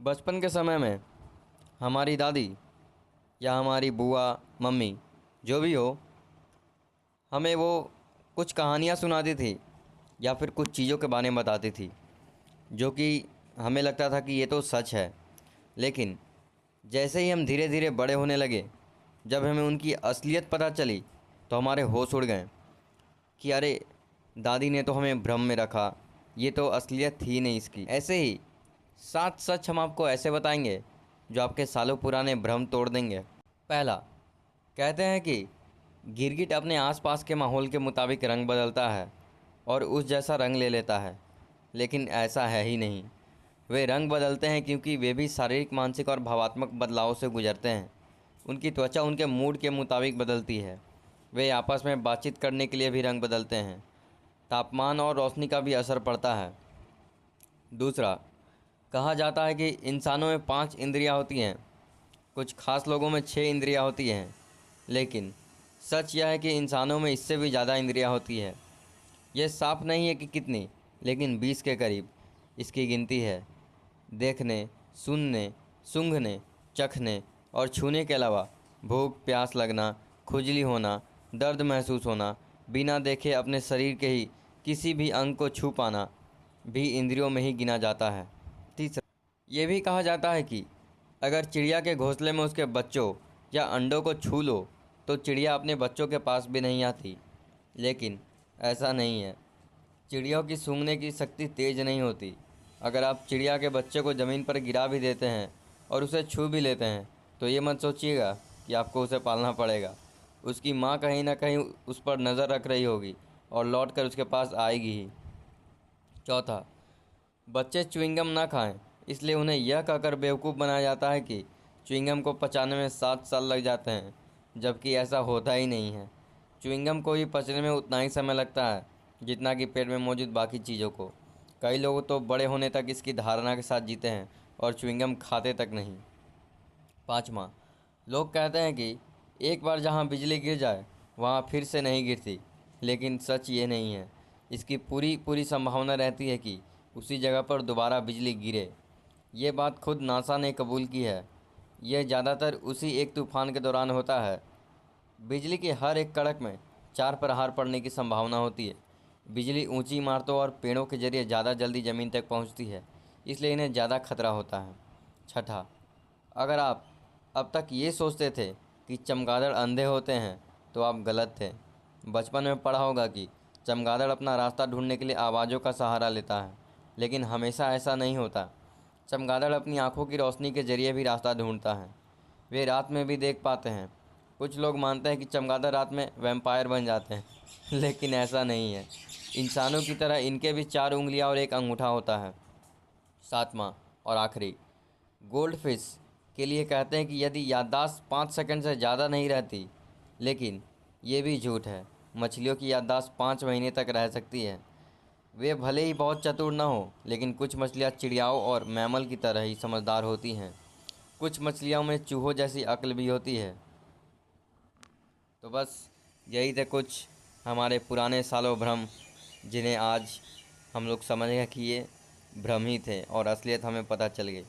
बचपन के समय में हमारी दादी या हमारी बुआ मम्मी जो भी हो, हमें वो कुछ कहानियाँ सुनाती थी या फिर कुछ चीज़ों के बारे में बताती थी जो कि हमें लगता था कि ये तो सच है। लेकिन जैसे ही हम धीरे धीरे बड़े होने लगे, जब हमें उनकी असलियत पता चली तो हमारे होश उड़ गए कि अरे, दादी ने तो हमें भ्रम में रखा, ये तो असलियत थी नहीं इसकी। ऐसे ही 7 सच हम आपको ऐसे बताएंगे जो आपके सालों पुराने भ्रम तोड़ देंगे। पहला, कहते हैं कि गिरगिट अपने आसपास के माहौल के मुताबिक रंग बदलता है और उस जैसा रंग ले लेता है, लेकिन ऐसा है ही नहीं। वे रंग बदलते हैं क्योंकि वे भी शारीरिक, मानसिक और भावात्मक बदलावों से गुजरते हैं। उनकी त्वचा उनके मूड के मुताबिक बदलती है। वे आपस में बातचीत करने के लिए भी रंग बदलते हैं। तापमान और रोशनी का भी असर पड़ता है। दूसरा, कहा जाता है कि इंसानों में 5 इंद्रियां होती हैं, कुछ खास लोगों में 6 इंद्रियां होती हैं, लेकिन सच यह है कि इंसानों में इससे भी ज़्यादा इंद्रियां होती है। यह साफ नहीं है कि कितनी, लेकिन 20 के करीब इसकी गिनती है। देखने, सुनने, सूंघने, चखने और छूने के अलावा भूख प्यास लगना, खुजली होना, दर्द महसूस होना, बिना देखे अपने शरीर के ही किसी भी अंग को छू पाना भी इंद्रियों में ही गिना जाता है। तीसरा, ये भी कहा जाता है कि अगर चिड़िया के घोंसले में उसके बच्चों या अंडों को छू लो तो चिड़िया अपने बच्चों के पास भी नहीं आती, लेकिन ऐसा नहीं है। चिड़ियों की सूंघने की शक्ति तेज नहीं होती। अगर आप चिड़िया के बच्चे को ज़मीन पर गिरा भी देते हैं और उसे छू भी लेते हैं तो ये मत सोचिएगा कि आपको उसे पालना पड़ेगा। उसकी माँ कहीं ना कहीं उस पर नज़र रख रही होगी और लौट कर उसके पास आएगी ही। चौथा, बच्चे च्युइंगम ना खाएं, इसलिए उन्हें यह कहकर बेवकूफ़ बनाया जाता है कि च्युइंगम को पचाने में 7 साल लग जाते हैं, जबकि ऐसा होता ही नहीं है। च्युइंगम को ही पचने में उतना ही समय लगता है जितना कि पेट में मौजूद बाकी चीज़ों को। कई लोग तो बड़े होने तक इसकी धारणा के साथ जीते हैं और च्युइंगम खाते तक नहीं। पाँचवा, लोग कहते हैं कि एक बार जहां बिजली गिर जाए वहां फिर से नहीं गिरती, लेकिन सच ये नहीं है। इसकी पूरी पूरी संभावना रहती है कि उसी जगह पर दोबारा बिजली गिरे। ये बात खुद नासा ने कबूल की है। यह ज़्यादातर उसी एक तूफान के दौरान होता है। बिजली की हर एक कड़क में 4 प्रहार पड़ने की संभावना होती है। बिजली ऊंची इमारतों और पेड़ों के जरिए ज़्यादा जल्दी ज़मीन तक पहुंचती है, इसलिए इन्हें ज़्यादा खतरा होता है। छठा, अगर आप अब तक ये सोचते थे कि चमगादड़ अंधे होते हैं तो आप गलत थे। बचपन में पढ़ा होगा कि चमगादड़ अपना रास्ता ढूंढने के लिए आवाज़ों का सहारा लेता है, लेकिन हमेशा ऐसा नहीं होता। चमगादड़ अपनी आंखों की रोशनी के जरिए भी रास्ता ढूंढता है। वे रात में भी देख पाते हैं। कुछ लोग मानते हैं कि चमगादड़ रात में वैम्पायर बन जाते हैं लेकिन ऐसा नहीं है। इंसानों की तरह इनके भी 4 उंगलियां और एक अंगूठा होता है। सातवां और आखिरी, गोल्ड फिश के लिए कहते हैं कि यदि याददाश्त 5 सेकंड से ज़्यादा नहीं रहती, लेकिन ये भी झूठ है। मछलियों की याददाश्त 5 महीने तक रह सकती है। वे भले ही बहुत चतुर न हो, लेकिन कुछ मछलियाँ चिड़ियाओं और मैमल की तरह ही समझदार होती हैं। कुछ मछलियों में चूहों जैसी अक्ल भी होती है। तो बस यही थे कुछ हमारे पुराने सालों भ्रम, जिन्हें आज हम लोग समझ गए कि ये भ्रम ही थे और असलियत हमें पता चल गई।